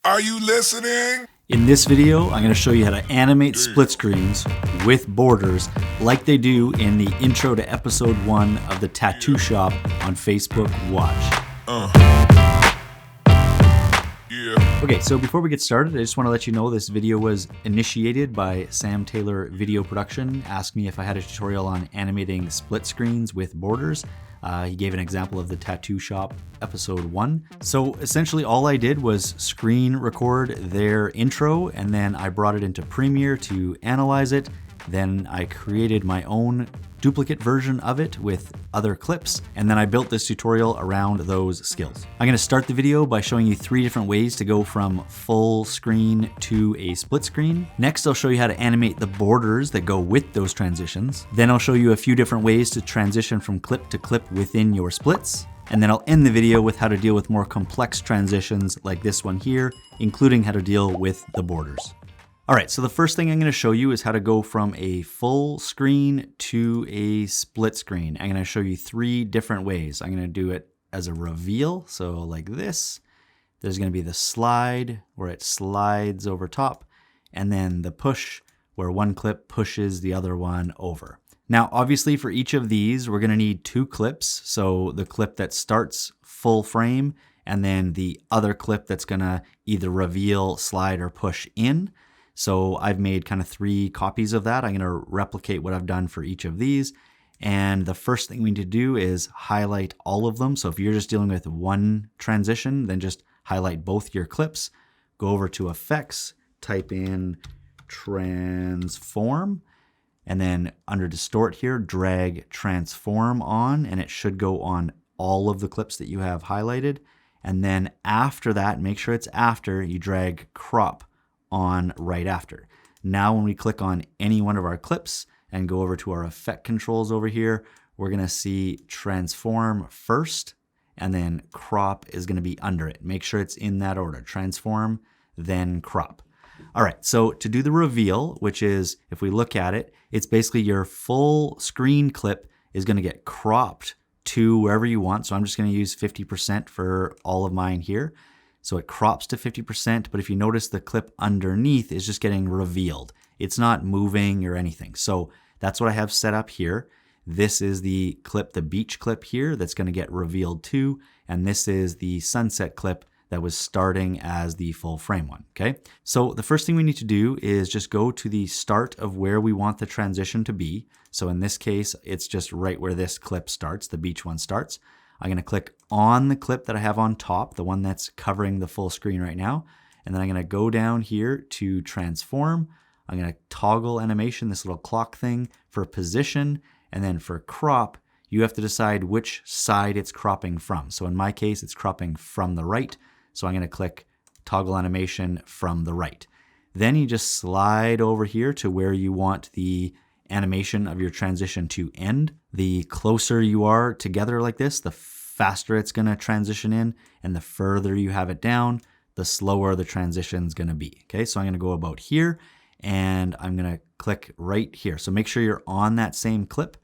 Are you listening? In this video, I'm going to show you how to animate split screens with borders like they do in the intro to episode 1 of the Tattoo Shop on Facebook Watch. Okay, so before we get started, I just want to let you know this video was initiated by Sam Taylor Video Production. Asked me if I had a tutorial on animating split screens with borders. He gave an example of the Tattoo Shop episode 1. So essentially all I did was screen record their intro, and then I brought it into Premiere to analyze it. Then I created my own duplicate version of it with other clips, and then I built this tutorial around those skills. I'm going to start the video by showing you 3 different ways to go from full screen to a split screen. Next, I'll show you how to animate the borders that go with those transitions. Then I'll show you a few different ways to transition from clip to clip within your splits. And then I'll end the video with how to deal with more complex transitions like this one here, including how to deal with the borders. All right, so the first thing I'm going to show you is how to go from a full screen to a split screen. I'm going to show you 3 different ways. I'm going to do it as a reveal, so like this. There's going to be the slide, where it slides over top, and then the push, where one clip pushes the other one over. Now, obviously for each of these, we're going to need 2 clips. So the clip that starts full frame, and then the other clip that's going to either reveal, slide, or push in. So I've made kind of 3 copies of that. I'm going to replicate what I've done for each of these. And the first thing we need to do is highlight all of them. So if you're just dealing with one transition, then just highlight both your clips. Go over to Effects, type in Transform, and then under Distort here, drag Transform on, and it should go on all of the clips that you have highlighted. And then after that, make sure it's after, you drag Crop on right after. Now when we click on any one of our clips and go over to our effect controls over here, we're going to see Transform first, and then Crop is going to be under it. Make sure it's in that order. Transform, then Crop. All right, so to do the reveal, which is, if we look at it, it's basically your full screen clip is going to get cropped to wherever you want. So I'm just going to use 50% for all of mine here. So it crops to 50%, but if you notice, the clip underneath is just getting revealed. It's not moving or anything. So that's what I have set up here. This is the clip, the beach clip here, that's going to get revealed too. And this is the sunset clip that was starting as the full frame one, okay? So the first thing we need to do is just go to the start of where we want the transition to be. So in this case, it's just right where this clip starts, the beach one starts. I'm going to click on the clip that I have on top, the one that's covering the full screen right now. And then I'm going to go down here to Transform. I'm going to toggle animation, this little clock thing, for position. And then for crop, you have to decide which side it's cropping from. So in my case, it's cropping from the right. So I'm going to click toggle animation from the right. Then you just slide over here to where you want the animation of your transition to end. The closer you are together like this, the faster it's going to transition in, and the further you have it down, the slower the transition is going to be. Okay, so I'm going to go about here, and I'm going to click right here. So make sure you're on that same clip.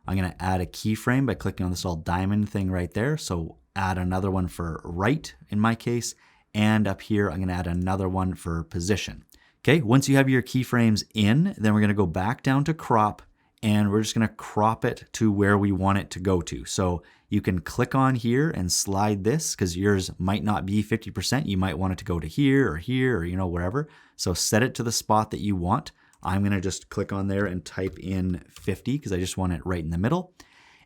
I'm going to add a keyframe by clicking on this little diamond thing right there. So add another one for right in my case, and up here I'm going to add another one for position. Okay, once you have your keyframes in, then we're going to go back down to crop, and we're just going to crop it to where we want it to go to. So you can click on here and slide this, because yours might not be 50%. You might want it to go to here, or wherever. So set it to the spot that you want. I'm going to just click on there and type in 50 because I just want it right in the middle.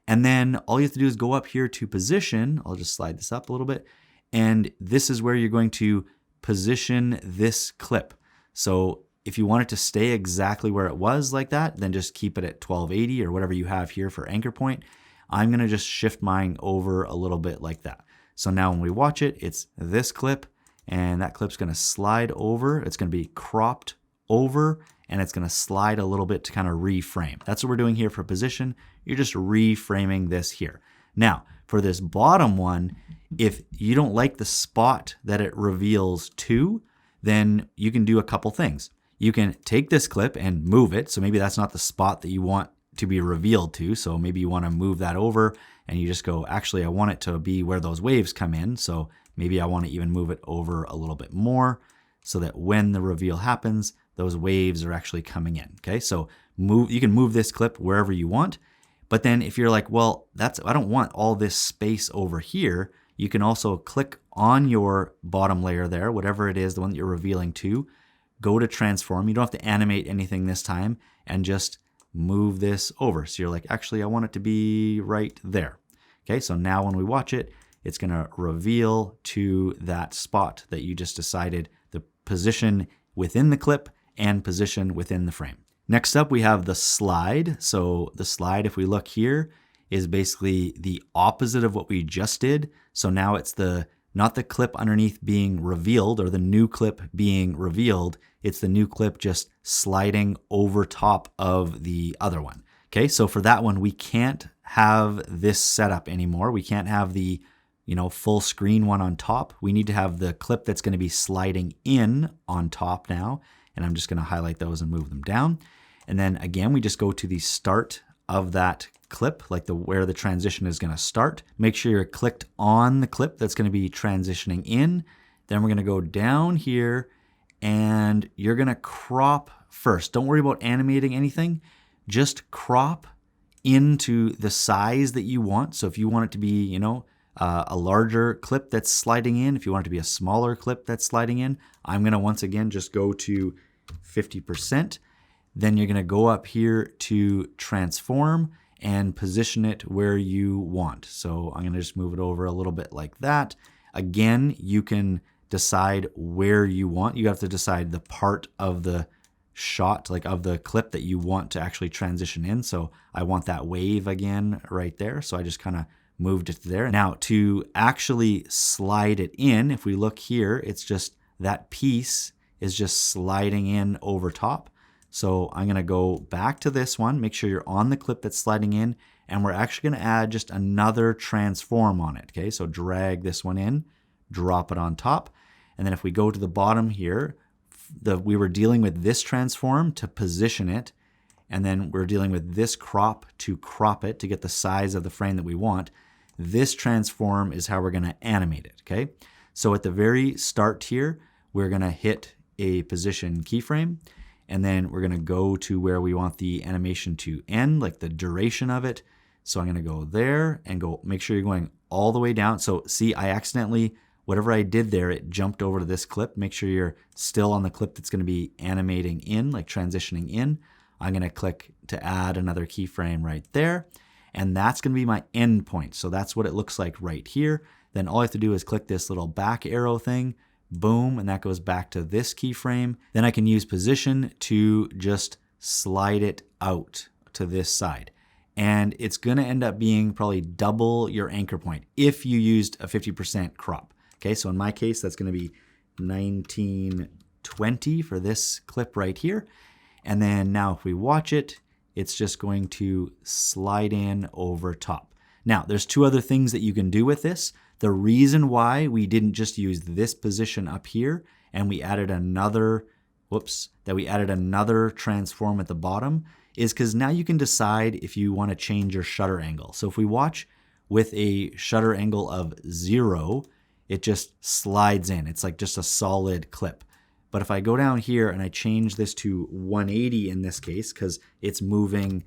And then all you have to do is go up here to position. I'll just slide this up a little bit. And this is where you're going to position this clip. So if you want it to stay exactly where it was like that, then just keep it at 1280 or whatever you have here for anchor point. I'm going to just shift mine over a little bit like that. So now when we watch it, it's this clip, and that clip's going to slide over. It's going to be cropped over, and it's going to slide a little bit to kind of reframe. That's what we're doing here for position. You're just reframing this here. Now, for this bottom one, if you don't like the spot that it reveals to, then you can do a couple things. You can take this clip and move it. So maybe that's not the spot that you want to be revealed to. So maybe you want to move that over, and you just go, actually, I want it to be where those waves come in. So Maybe I want to even move it over a little bit more so that when the reveal happens, those waves are actually coming in. Okay, so you can move this clip wherever you want. But then if you're like, well, I don't want all this space over here, you can also click on your bottom layer there, whatever it is, the one that you're revealing to, go to transform. You don't have to animate anything this time, and just move this over. So you're like, actually, I want it to be right there. Okay, so now when we watch it, it's going to reveal to that spot that you just decided, the position within the clip and position within the frame. Next up, we have the slide. So the slide, if we look here, is basically the opposite of what we just did. So now it's not the clip underneath being revealed or the new clip being revealed. It's the new clip just sliding over top of the other one. Okay, so for that one, we can't have this setup anymore. We can't have the full screen one on top. We need to have the clip that's going to be sliding in on top now. And I'm just going to highlight those and move them down. And then again, we just go to the start of that clip, like where the transition is going to start. Make sure you're clicked on the clip that's going to be transitioning in. Then we're going to go down here and you're going to crop first. Don't worry about animating anything. Just crop into the size that you want. So if you want it to be, a larger clip that's sliding in, if you want it to be a smaller clip that's sliding in, I'm going to once again just go to 50%. Then you're going to go up here to transform and position it where you want. So I'm going to just move it over a little bit like that. Again, you can decide where you want. You have to decide the part of the shot, like of the clip that you want to actually transition in. So I want that wave again right there. So I just kind of moved it there. Now to actually slide it in, if we look here, it's just that piece is just sliding in over top. So I'm going to go back to this one, make sure you're on the clip that's sliding in, and we're actually going to add just another transform on it. Okay, so drag this one in, drop it on top. And then if we go to the bottom here, we were dealing with this transform to position it, and then we're dealing with this crop to crop it to get the size of the frame that we want. This transform is how we're going to animate it. Okay, so at the very start here, we're going to hit a position keyframe. And then we're going to go to where we want the animation to end, like the duration of it. So I'm going to go there and go, make sure you're going all the way down. So see, I accidentally, whatever I did there, it jumped over to this clip. Make sure you're still on the clip that's going to be animating in, like transitioning in. I'm going to click to add another keyframe right there. And that's going to be my end point. So that's what it looks like right here. Then all I have to do is click this little back arrow thing. Boom, and that goes back to this keyframe. Then I can use position to just slide it out to this side. And it's going to end up being probably double your anchor point if you used a 50% crop. Okay, so in my case, that's going to be 1920 for this clip right here. And then now if we watch it, it's just going to slide in over top. Now, there's two other things that you can do with this. The reason why we didn't just use this position up here and we added another, transform at the bottom is because now you can decide if you want to change your shutter angle. So if we watch with a shutter angle of 0, it just slides in. It's like just a solid clip. But if I go down here and I change this to 180 in this case, because it's moving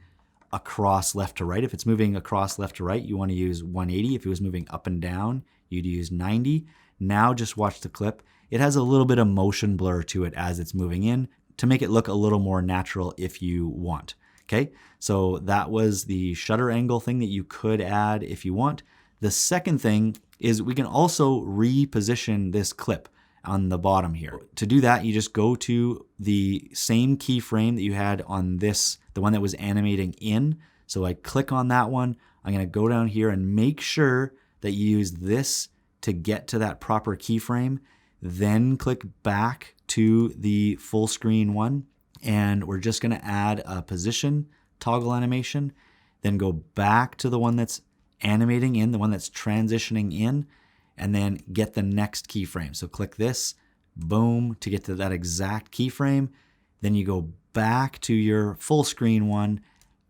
across left to right. If it's moving across left to right, you want to use 180. If it was moving up and down, you'd use 90. Now just watch the clip. It has a little bit of motion blur to it as it's moving in to make it look a little more natural if you want. Okay, so that was the shutter angle thing that you could add if you want. The second thing is we can also reposition this clip on the bottom here. To do that, you just go to the same keyframe that you had on this, the one that was animating in. So I click on that one. I'm going to go down here and make sure that you use this to get to that proper keyframe. Then click back to the full screen one. And we're just going to add a position toggle animation. Then go back to the one that's animating in, the one that's transitioning in, and then get the next keyframe. So click this, boom, to get to that exact keyframe. Then you go back to your full screen one,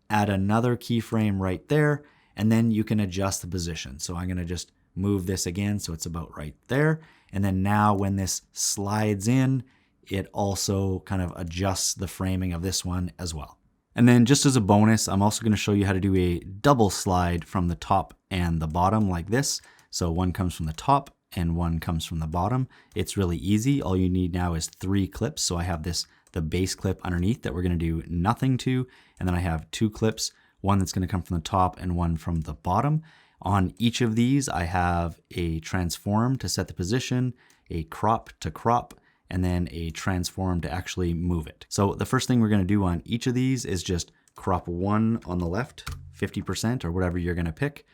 add another keyframe right there, and then you can adjust the position. So I'm going to just move this again so it's about right there. And then now when this slides in, it also kind of adjusts the framing of this one as well. And then just as a bonus, I'm also going to show you how to do a double slide from the top and the bottom like this. So one comes from the top and one comes from the bottom. It's really easy. All you need now is 3 clips. So I have the base clip underneath that we're going to do nothing to. And then I have 2 clips, one that's going to come from the top and one from the bottom. On each of these, I have a transform to set the position, a crop to crop, and then a transform to actually move it. So the first thing we're going to do on each of these is just crop one on the left, 50% or whatever you're going to pick.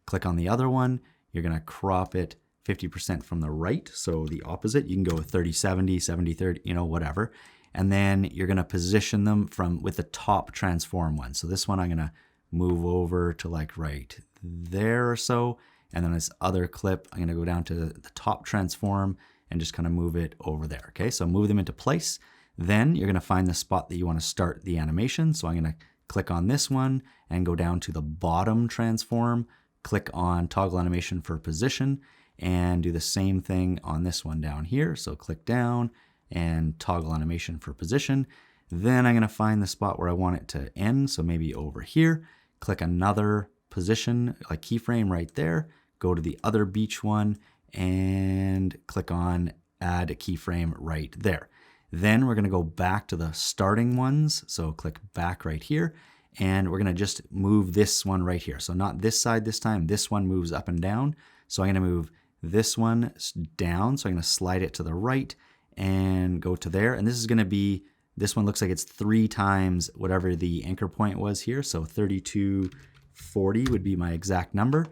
Click on the other one. You're going to crop it 50% from the right. So the opposite, you can go 30-70, 70-30, whatever. And then you're going to position them with the top transform one. So this one I'm going to move over to like right there or so. And then this other clip, I'm going to go down to the top transform and just kind of move it over there. Okay, so move them into place. Then you're going to find the spot that you want to start the animation. So I'm going to click on this one and go down to the bottom transform, click on toggle animation for position, and do the same thing on this one down here. So click down and toggle animation for position. Then I'm going to find the spot where I want it to end. So maybe over here, click another position, like keyframe right there, go to the other beach one and click on add a keyframe right there. Then we're going to go back to the starting ones. So click back right here and we're going to just move this one right here. So not this side this time, this one moves up and down. So I'm going to move this one down. So I'm going to slide it to the right and go to there. And this is going to be, this one looks like it's 3 times whatever the anchor point was here. So 3240 would be my exact number.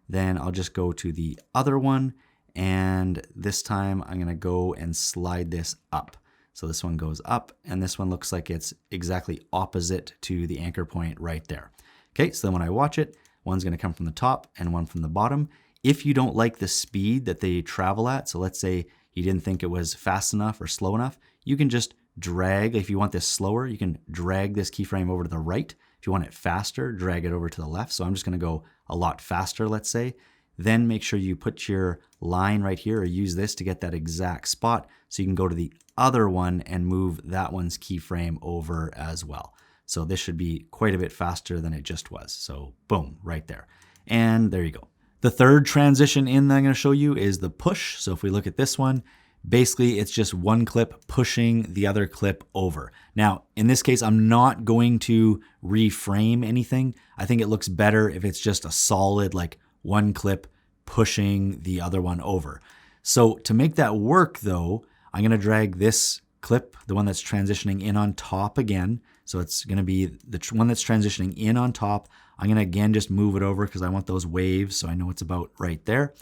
Then I'll just go to the other one. And this time I'm going to go and slide this up. So this one goes up and this one looks like it's exactly opposite to the anchor point right there. Okay, so then when I watch it, one's going to come from the top and one from the bottom. If you don't like the speed that they travel at, so let's say you didn't think it was fast enough or slow enough, you can just drag. If you want this slower, you can drag this keyframe over to the right. If you want it faster, drag it over to the left. So I'm just going to go a lot faster, let's say. Then make sure you put your line right here or use this to get that exact spot so you can go to the other one and move that one's keyframe over as well. So this should be quite a bit faster than it just was. So boom, right there. And there you go. The third transition in that I'm going to show you is the push. So if we look at this one, basically it's just one clip pushing the other clip over. Now, in this case, I'm not going to reframe anything. I think it looks better if it's just a solid like one clip pushing the other one over. So to make that work though, I'm going to drag this clip, the one that's transitioning in on top again. So it's going to be the one that's transitioning in on top. I'm going to again just move it over because I want those waves. So I know it's about right there.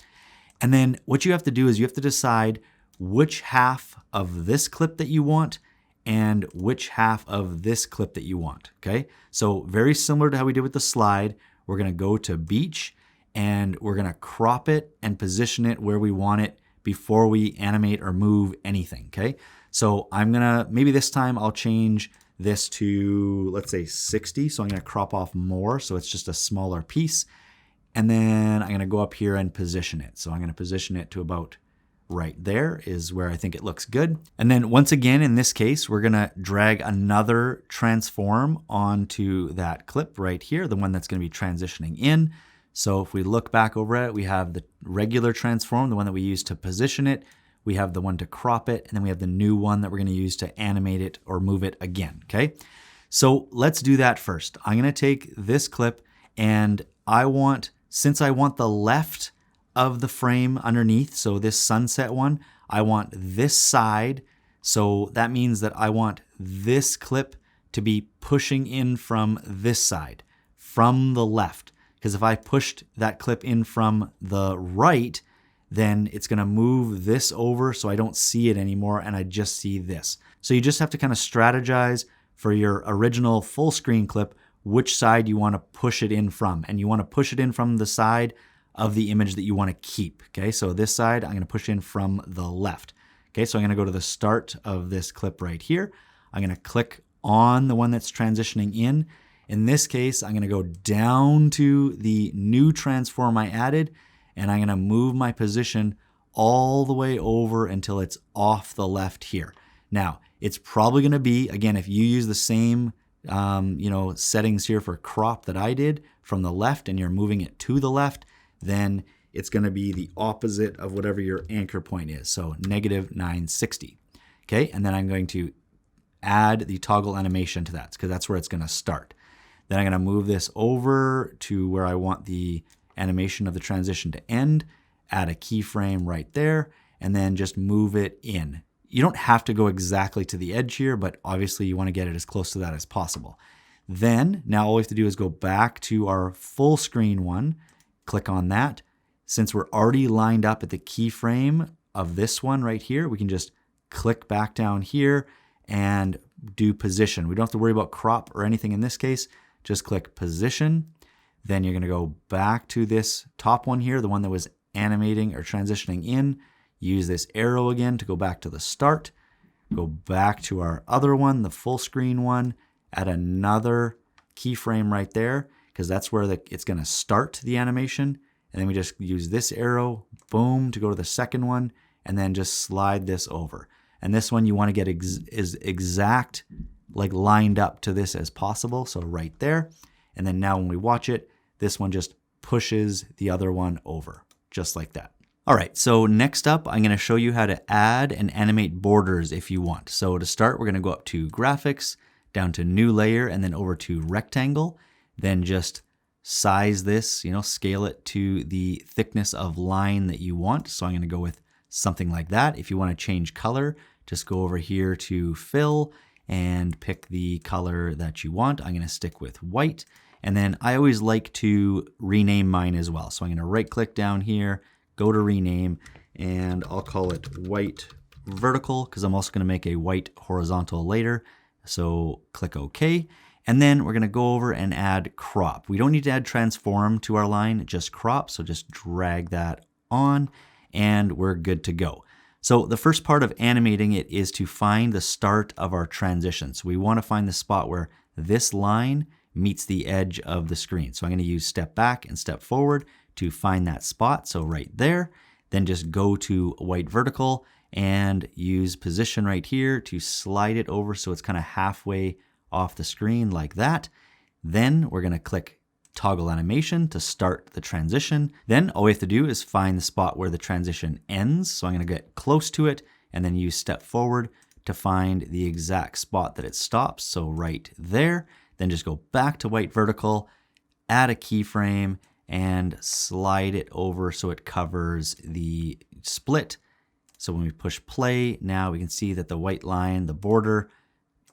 And then what you have to do is you have to decide which half of this clip that you want and which half of this clip that you want. Okay. So very similar to how we did with the slide, we're going to go to beach and we're going to crop it and position it where we want it before we animate or move anything. Okay. So I'm going to, maybe this time I'll change this to, let's say 60. So I'm going to crop off more. So it's just a smaller piece. And then I'm going to go up here and position it. So I'm going to position it to about right there is where I think it looks good. And then once again, in this case, we're going to drag another transform onto that clip right here, the one that's going to be transitioning in. So if we look back over it, we have the regular transform, the one that we use to position it. We have the one to crop it, and then we have the new one that we're going to use to animate it or move it again, okay? So let's do that first. I'm going to take this clip, and since I want the left of the frame underneath, so this sunset one, I want this side. So that means that I want this clip to be pushing in from this side, from the left. Because if I pushed that clip in from the right, then it's going to move this over so I don't see it anymore and I just see this. So you just have to kind of strategize for your original full screen clip which side you want to push it in from. And you want to push it in from the side of the image that you want to keep. Okay, so this side I'm going to push in from the left. Okay, so I'm going to go to the start of this clip right here. I'm going to click on the one that's transitioning in. In this case, I'm going to go down to the new transform I added, and I'm going to move my position all the way over until it's off the left here. Now, it's probably going to be, again, if you use the same settings here for crop that I did from the left and you're moving it to the left, then it's going to be the opposite of whatever your anchor point is. So negative 960. Okay, and then I'm going to add the toggle animation to that because that's where it's going to start. Then I'm going to move this over to where I want the animation of the transition to end, add a keyframe right there, and then just move it in. You don't have to go exactly to the edge here, but obviously you want to get it as close to that as possible. Then, now all we have to do is go back to our full screen one, click on that. Since we're already lined up at the keyframe of this one right here, we can just click back down here and do position. We don't have to worry about crop or anything in this case. Just click position. Then you're going to go back to this top one here, the one that was animating or transitioning in. Use this arrow again to go back to the start. Go back to our other one, the full screen one. Add another keyframe right there because that's where it's going to start the animation. And then we just use this arrow, boom, to go to the second one, and then just slide this over. And this one you want to get as exact, like lined up to this as possible. So right there. And then now when we watch it, this one just pushes the other one over, just like that. All right, so next up, I'm going to show you how to add and animate borders if you want. So to start, we're going to go up to Graphics, down to New Layer, and then over to Rectangle. Then just size this, scale it to the thickness of line that you want. So I'm going to go with something like that. If you want to change color, just go over here to Fill and pick the color that you want. I'm going to stick with white. And then I always like to rename mine as well. So I'm going to right click down here, go to rename, and I'll call it white vertical because I'm also going to make a white horizontal later. So click OK. And then we're going to go over and add crop. We don't need to add transform to our line, just crop. So just drag that on and we're good to go. So the first part of animating it is to find the start of our transition. So we want to find the spot where this line meets the edge of the screen. So I'm going to use step back and step forward to find that spot. So right there, then just go to white vertical and use position right here to slide it over so it's kind of halfway off the screen like that. Then we're going to click toggle animation to start the transition. Then all we have to do is find the spot where the transition ends. So I'm going to get close to it and then use step forward to find the exact spot that it stops. So right there. Then just go back to white vertical, add a keyframe, and slide it over so it covers the split. So when we push play, now we can see that the white line, the border,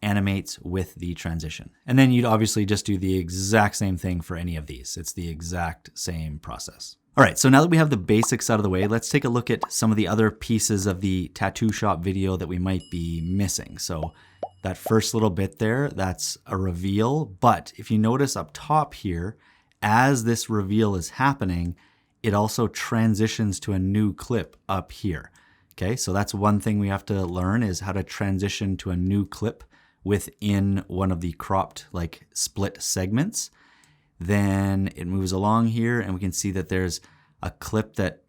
animates with the transition. And then you'd obviously just do the exact same thing for any of these. It's the exact same process. All right, so now that we have the basics out of the way, let's take a look at some of the other pieces of the tattoo shop video that we might be missing. So that first little bit there, that's a reveal. But if you notice up top here, as this reveal is happening, it also transitions to a new clip up here. Okay, so that's one thing we have to learn is how to transition to a new clip within one of the cropped like split segments. Then it moves along here and we can see that there's a clip that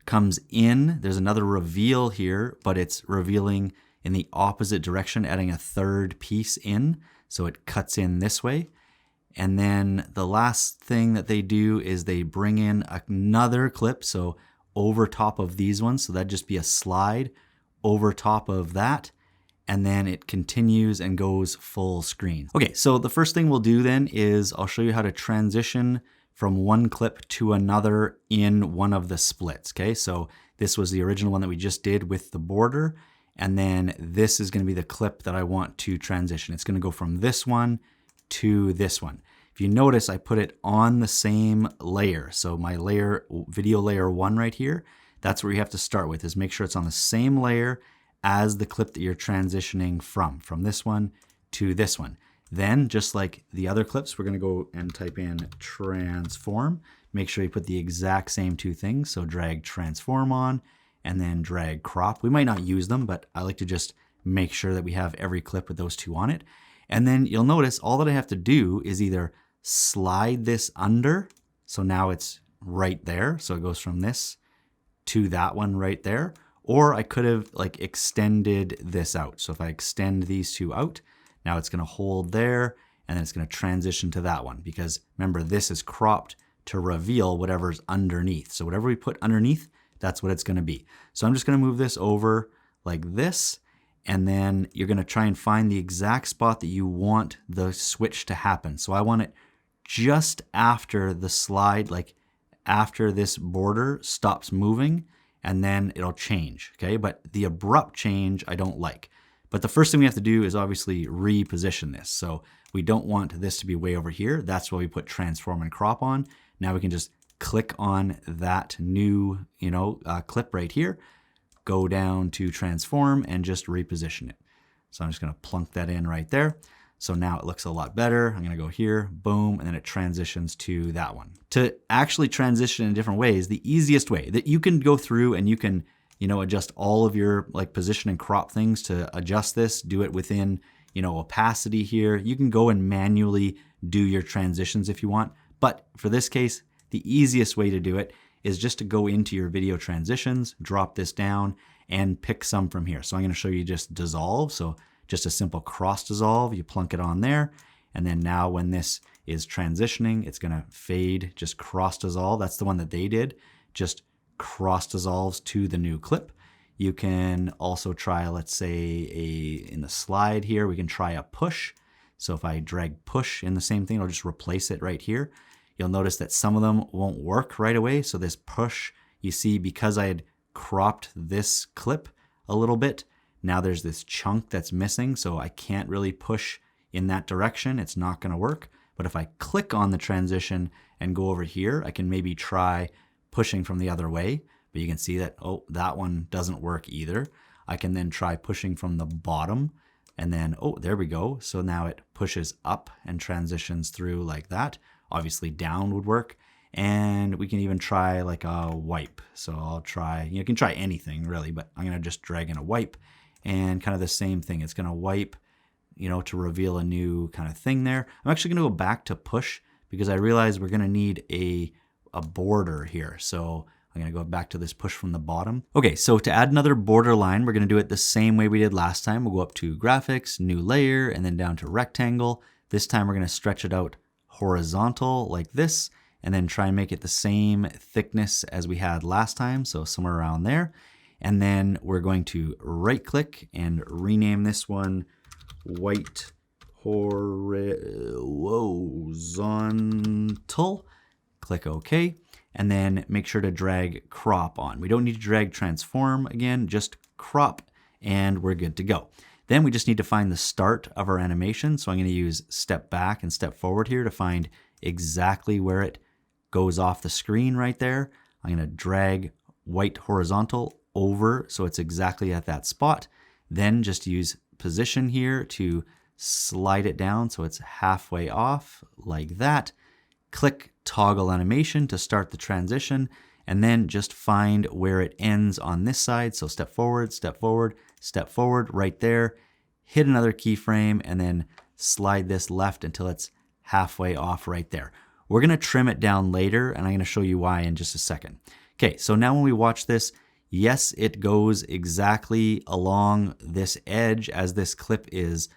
comes in. There's another reveal here, but it's revealing in the opposite direction, adding a third piece in. So it cuts in this way. And then the last thing that they do is they bring in another clip. So over top of these ones. So that'd just be a slide over top of that. And then it continues and goes full screen. Okay, so the first thing we'll do then is I'll show you how to transition from one clip to another in one of the splits. Okay, so this was the original one that we just did with the border. And then this is going to be the clip that I want to transition. It's going to go from this one to this one. If you notice, I put it on the same layer. So my layer, video layer 1 right here, that's where you have to start with, is make sure it's on the same layer as the clip that you're transitioning from this one to this one. Then, just like the other clips, we're going to go and type in transform. Make sure you put the exact same two things. So drag transform on and then drag crop. We might not use them, but I like to just make sure that we have every clip with those two on it. And then you'll notice all that I have to do is either slide this under. So now it's right there. So it goes from this to that one right there. Or I could have like extended this out. So if I extend these two out, now it's going to hold there and then it's going to transition to that one, because remember, this is cropped to reveal whatever's underneath. So whatever we put underneath, that's what it's going to be. So I'm just going to move this over like this, and then you're going to try and find the exact spot that you want the switch to happen. So I want it just after the slide, like after this border stops moving, and then it'll change, okay? But the abrupt change I don't like. But the first thing we have to do is obviously reposition this. So we don't want this to be way over here. That's why we put transform and crop on. Now we can just click on that new, clip right here, go down to transform and just reposition it. So I'm just gonna plunk that in right there. So now it looks a lot better. I'm gonna go here, boom, and then it transitions to that one. To actually transition in different ways, the easiest way that you can go through and you can, adjust all of your like position and crop things to adjust this, do it within, opacity here. You can go and manually do your transitions if you want. But for this case, the easiest way to do it is just to go into your video transitions, drop this down and pick some from here. So I'm gonna show you just dissolve. So just a simple cross dissolve, you plunk it on there. And then now when this is transitioning, it's gonna fade, just cross dissolve. That's the one that they did, just cross dissolves to the new clip. You can also try, let's say in the slide here, we can try a push. So if I drag push in the same thing, it'll just replace it right here. You'll notice that some of them won't work right away. So this push, you see, because I had cropped this clip a little bit, now there's this chunk that's missing. So I can't really push in that direction. It's not gonna work. But if I click on the transition and go over here, I can maybe try pushing from the other way. But you can see that, oh, that one doesn't work either. I can then try pushing from the bottom and then, oh, there we go. So now it pushes up and transitions through like that. Obviously down would work. And we can even try like a wipe. So I'll try, you can try anything really, but I'm gonna just drag in a wipe and kind of the same thing. It's gonna wipe, to reveal a new kind of thing there. I'm actually gonna go back to push because I realize we're gonna need a border here. So I'm gonna go back to this push from the bottom. Okay, so to add another border line, we're gonna do it the same way we did last time. We'll go up to graphics, new layer, and then down to rectangle. This time we're gonna stretch it out horizontal like this, and then try and make it the same thickness as we had last time, so somewhere around there. And then we're going to right click and rename this one white horizontal. Click OK, and then make sure to drag crop on. We don't need to drag transform again, just crop, and we're good to go. Then we just need to find the start of our animation. So I'm going to use step back and step forward here to find exactly where it goes off the screen right there. I'm going to drag white horizontal over so it's exactly at that spot. Then just use position here to slide it down so it's halfway off like that. Click toggle animation to start the transition, and then just find where it ends on this side. So step forward, step forward, step forward right there, hit another keyframe, and then slide this left until it's halfway off right there. We're gonna trim it down later, and I'm gonna show you why in just a second. Okay, so now when we watch this, yes, it goes exactly along this edge as this clip is,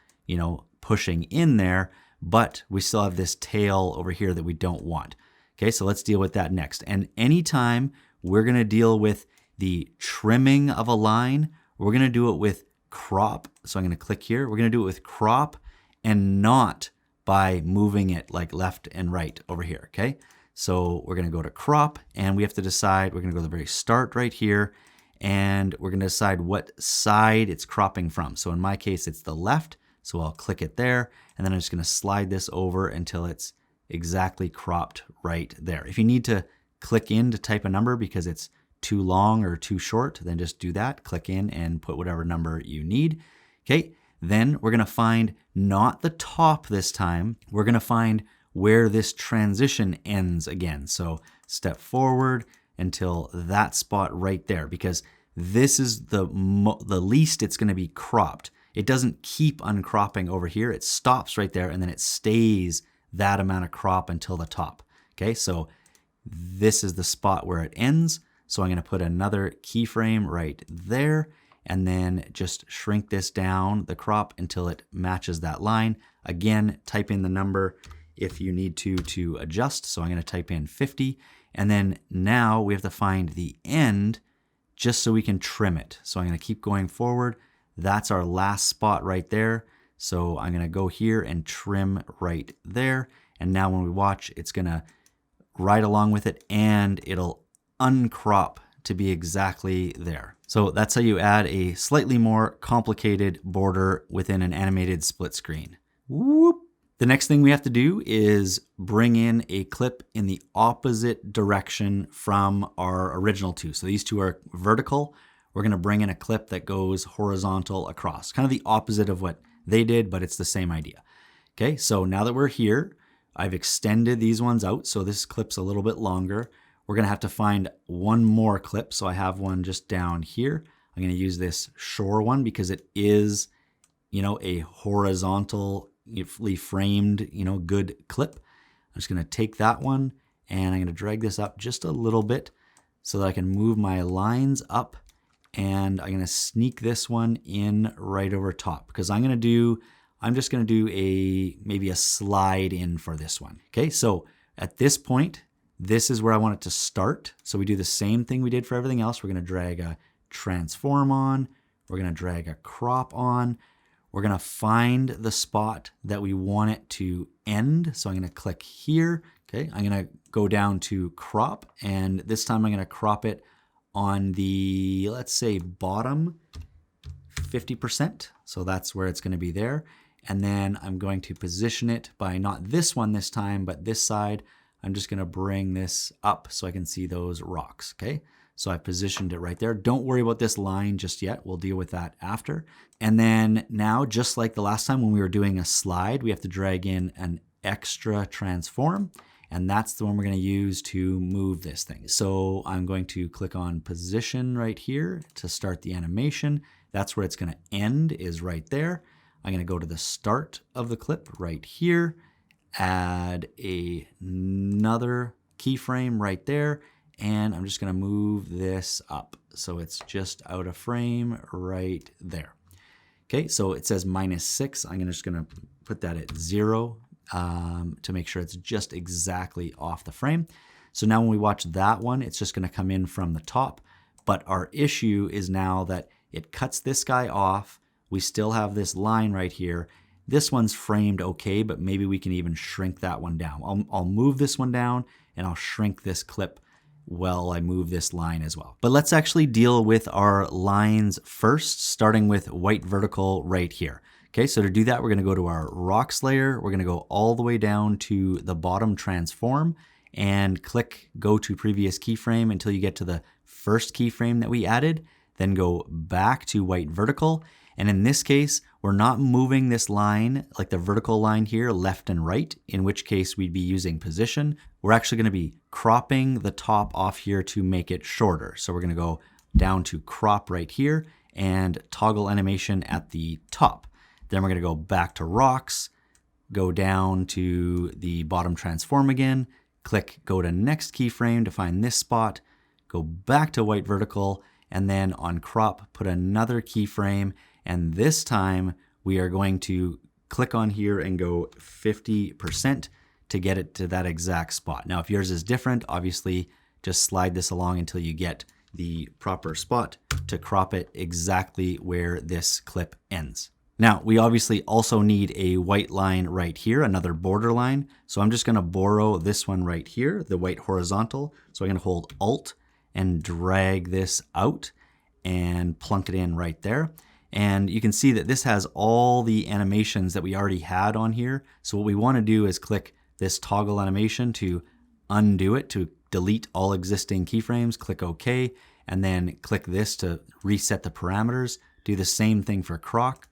pushing in there, but we still have this tail over here that we don't want. Okay, so let's deal with that next. And anytime we're gonna deal with the trimming of a line, we're gonna do it with crop. So I'm gonna click here. We're gonna do it with crop and not by moving it like left and right over here, okay? So we're gonna go to crop and we have to decide, we're gonna go to the very start right here and we're gonna decide what side it's cropping from. So in my case, it's the left. So I'll click it there and then I'm just gonna slide this over until it's exactly cropped right there. If you need to click in to type a number because it's too long or too short, then just do that. Click in and put whatever number you need. Okay, then we're gonna find not the top this time, we're gonna find where this transition ends again. So step forward until that spot right there, because this is the least it's gonna be cropped. It doesn't keep uncropping over here. It stops right there and then it stays that amount of crop until the top. Okay, so this is the spot where it ends. So I'm going to put another keyframe right there and then just shrink this down, the crop, until it matches that line. Again, type in the number if you need to adjust. So I'm going to type in 50. And then now we have to find the end just so we can trim it. So I'm going to keep going forward. That's our last spot right there. So I'm going to go here and trim right there. And now when we watch, it's going to ride along with it and it'll uncrop to be exactly there. So that's how you add a slightly more complicated border within an animated split screen. Whoop. The next thing we have to do is bring in a clip in the opposite direction from our original two. So these two are vertical. We're going to bring in a clip that goes horizontal across, kind of the opposite of what they did, but it's the same idea. Okay, so now that we're here, I've extended these ones out, so this clip's a little bit longer. We're going to have to find one more clip, so I have one just down here. I'm going to use this shore one because it is, a horizontally framed, good clip. I'm just going to take that one and I'm going to drag this up just a little bit so that I can move my lines up, and I'm going to sneak this one in right over top because I'm just going to do maybe a slide in for this one. Okay, so at this point, this is where I want it to start. So we do the same thing we did for everything else. We're going to drag a transform on. We're going to drag a crop on. We're going to find the spot that we want it to end. So I'm going to click here. Okay, I'm going to go down to crop, and this time I'm going to crop it on the, let's say, bottom 50%. So that's where it's going to be there. And then I'm going to position it by not this one this time, but this side. I'm just going to bring this up so I can see those rocks. Okay, so I positioned it right there. Don't worry about this line just yet. We'll deal with that after. And then now, just like the last time when we were doing a slide, we have to drag in an extra transform. And that's the one we're going to use to move this thing. So I'm going to click on position right here to start the animation. That's where it's going to end, is right there. I'm going to go to the start of the clip right here, add another keyframe right there, and I'm just going to move this up so it's just out of frame right there. Okay, so it says -6. I'm just going to put that at 0 to make sure it's just exactly off the frame. So now when we watch that one, it's just going to come in from the top. But our issue is now that it cuts this guy off. We still have this line right here. This one's framed okay, but maybe we can even shrink that one down. I'll move this one down and I'll shrink this clip while I move this line as well. But let's actually deal with our lines first, starting with white vertical right here. Okay, so to do that, we're going to go to our rocks layer. We're going to go all the way down to the bottom transform and click go to previous keyframe until you get to the first keyframe that we added. Then go back to white vertical. And in this case, we're not moving this line, like the vertical line here, left and right, in which case we'd be using position. We're actually going to be cropping the top off here to make it shorter. So we're going to go down to crop right here and toggle animation at the top. Then we're going to go back to rocks, go down to the bottom transform again, click go to next keyframe to find this spot, go back to white vertical, and then on crop, put another keyframe. And this time we are going to click on here and go 50% to get it to that exact spot. Now, if yours is different, obviously just slide this along until you get the proper spot to crop it exactly where this clip ends. Now, we obviously also need a white line right here, another border line. So I'm just going to borrow this one right here, the white horizontal. So I'm going to hold Alt and drag this out and plunk it in right there. And you can see that this has all the animations that we already had on here. So what we want to do is click this toggle animation to undo it, to delete all existing keyframes, click OK, and then click this to reset the parameters. Do the same thing for crop,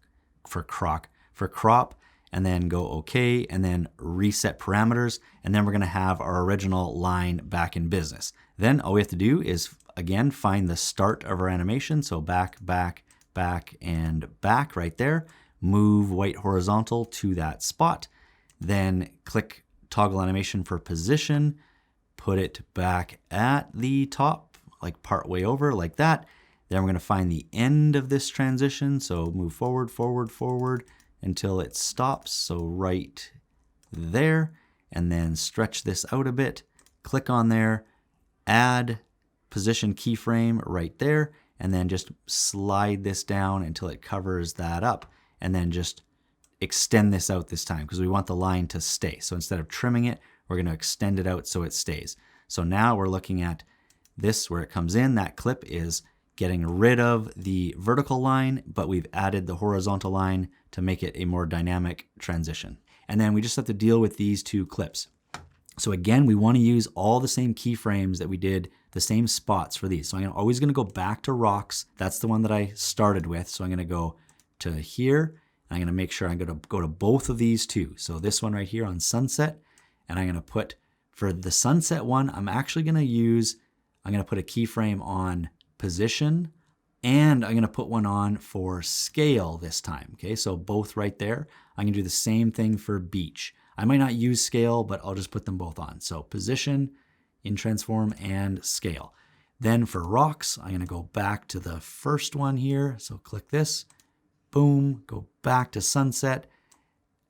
and then go OK, and then reset parameters, and then we're going to have our original line back in business. Then all we have to do is, again, find the start of our animation. So back, back, back, and back right there. Move white horizontal to that spot. Then click toggle animation for position. put it back at the top, like part way over like that. Then we're going to find the end of this transition. So move forward, forward, forward until it stops. So right there, and then stretch this out a bit. Click on there, add position keyframe right there, and then just slide this down until it covers that up, and then just extend this out this time because we want the line to stay. So instead of trimming it, we're going to extend it out so it stays. So now we're looking at this where it comes in. That clip is getting rid of the vertical line, but we've added the horizontal line to make it a more dynamic transition. And then we just have to deal with these two clips. So again, we want to use all the same keyframes that we did, the same spots for these. So I'm always going to go back to rocks. That's the one that I started with. So I'm going to go to here. And I'm going to make sure I'm going to go to both of these two. So this one right here on sunset. And I'm going to put, for the sunset one, I'm actually going to use, I'm going to put a keyframe on position, and I'm going to put one on for scale this time. Okay, so both right there. I'm going to do the same thing for beach. I might not use scale, but I'll just put them both on. So position, in transform, and scale. Then for rocks, I'm going to go back to the first one here. So click this, boom, go back to sunset,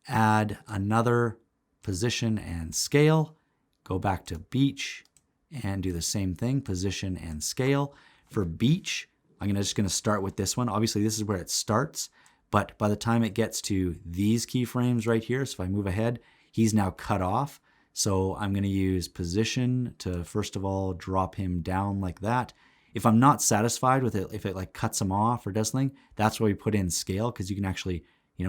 add another position and scale, go back to beach, and do the same thing, position and scale. For beach, I'm just going to start with this one. Obviously, this is where it starts, but by the time it gets to these keyframes right here, so if I move ahead, he's now cut off. So I'm going to use position to, first of all, drop him down like that. If I'm not satisfied with it, if it like cuts him off or does something, that's where we put in scale, because you can actually,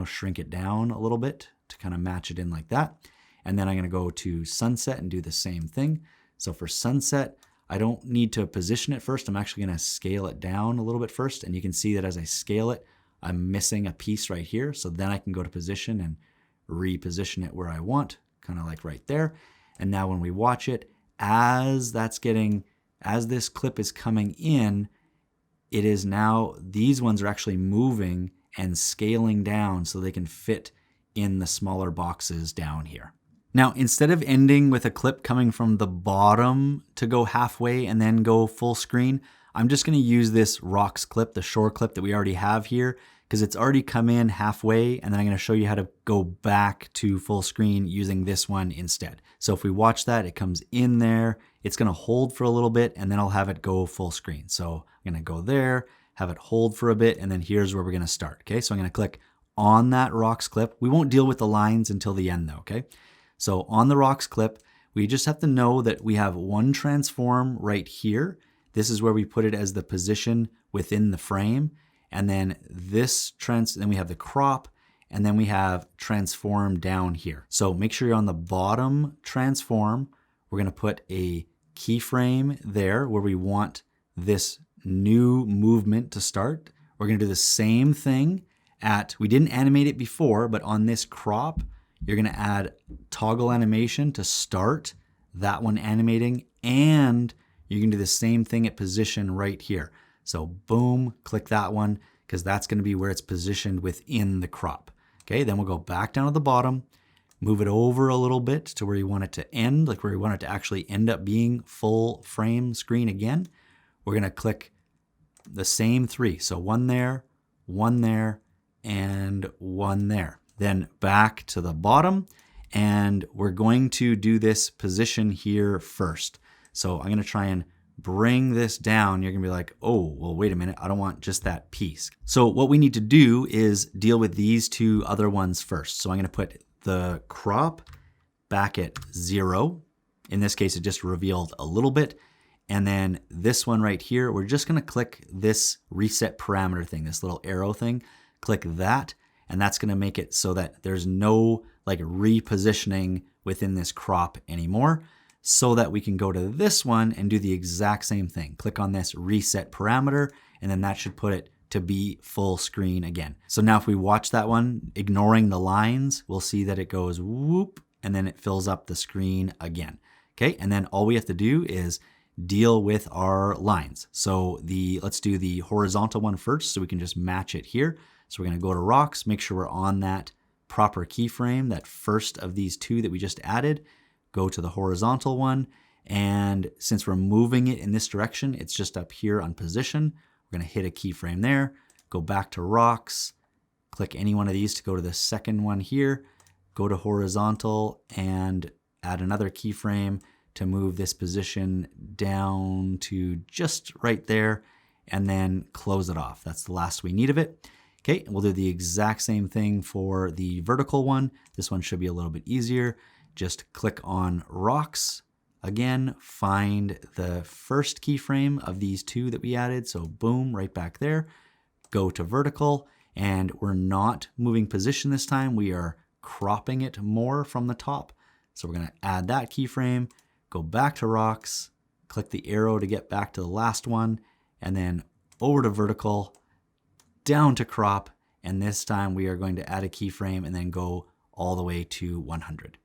shrink it down a little bit to kind of match it in like that. And then I'm going to go to sunset and do the same thing. So for sunset, I don't need to position it first. I'm actually going to scale it down a little bit first. And you can see that as I scale it, I'm missing a piece right here. So then I can go to position and reposition it where I want, kind of like right there. And now when we watch it, as this clip is coming in, it is now, these ones are actually moving and scaling down so they can fit in the smaller boxes down here. Now, instead of ending with a clip coming from the bottom to go halfway and then go full screen, I'm just going to use this rocks clip, the shore clip that we already have here, because it's already come in halfway, and then I'm going to show you how to go back to full screen using this one instead. So if we watch that, it comes in there, it's going to hold for a little bit, and then I'll have it go full screen. So I'm going to go there, have it hold for a bit, and then here's where we're going to start. Okay, so I'm going to click on that rocks clip. We won't deal with the lines until the end though, okay? So on the rocks clip, we just have to know that we have one transform right here. This is where we put it as the position within the frame. And then then we have the crop, and then we have transform down here. So make sure you're on the bottom transform. We're going to put a keyframe there where we want this new movement to start. We're going to do the same thing we didn't animate it before, but on this crop, you're going to add toggle animation to start that one animating, and you can do the same thing at position right here. So boom, click that one, because that's going to be where it's positioned within the crop. Okay, then we'll go back down to the bottom, move it over a little bit to where you want it to end, like where you want it to actually end up being full frame screen again. We're going to click the same three. So one there, and one there. Then back to the bottom, and we're going to do this position here first. So I'm going to try and bring this down. You're going to be like, oh, well, wait a minute. I don't want just that piece. So what we need to do is deal with these two other ones first. So I'm going to put the crop back at 0. In this case, it just revealed a little bit. And then this one right here, we're just going to click this reset parameter thing, this little arrow thing. Click that. And that's going to make it so that there's no like repositioning within this crop anymore, so that we can go to this one and do the exact same thing. Click on this reset parameter, and then that should put it to be full screen again. So now if we watch that one, ignoring the lines, we'll see that it goes whoop, and then it fills up the screen again. Okay, and then all we have to do is deal with our lines. So let's do the horizontal one first, so we can just match it here. So we're going to go to rocks, make sure we're on that proper keyframe, that first of these two that we just added. Go to the horizontal one, And since we're moving it in this direction, it's just up here on position. We're going to hit a keyframe there, go back to rocks, click any one of these to go to the second one here, go to horizontal and add another keyframe to move this position down to just right there, and then close it off. That's the last we need of it. Okay, we'll do the exact same thing for the vertical one. This one should be a little bit easier. Just click on rocks. Again, find the first keyframe of these two that we added. So boom, right back there. Go to vertical, and we're not moving position this time. We are cropping it more from the top. So we're going to add that keyframe, go back to rocks, click the arrow to get back to the last one, and then over to vertical, down to crop. And this time we are going to add a keyframe and then go all the way to 100.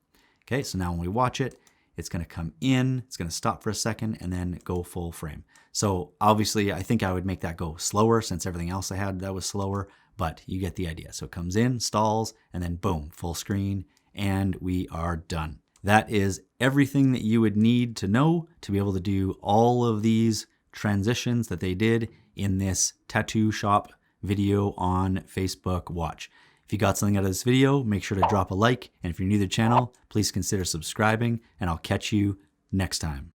Okay, so now when we watch it, it's going to come in, it's going to stop for a second, and then go full frame. So obviously, I think I would make that go slower since everything else I had that was slower, but you get the idea. So it comes in, stalls, and then boom, full screen, and we are done. That is everything that you would need to know to be able to do all of these transitions that they did in this tattoo shop video on Facebook Watch. If you got something out of this video, make sure to drop a like. And if you're new to the channel, please consider subscribing, and I'll catch you next time.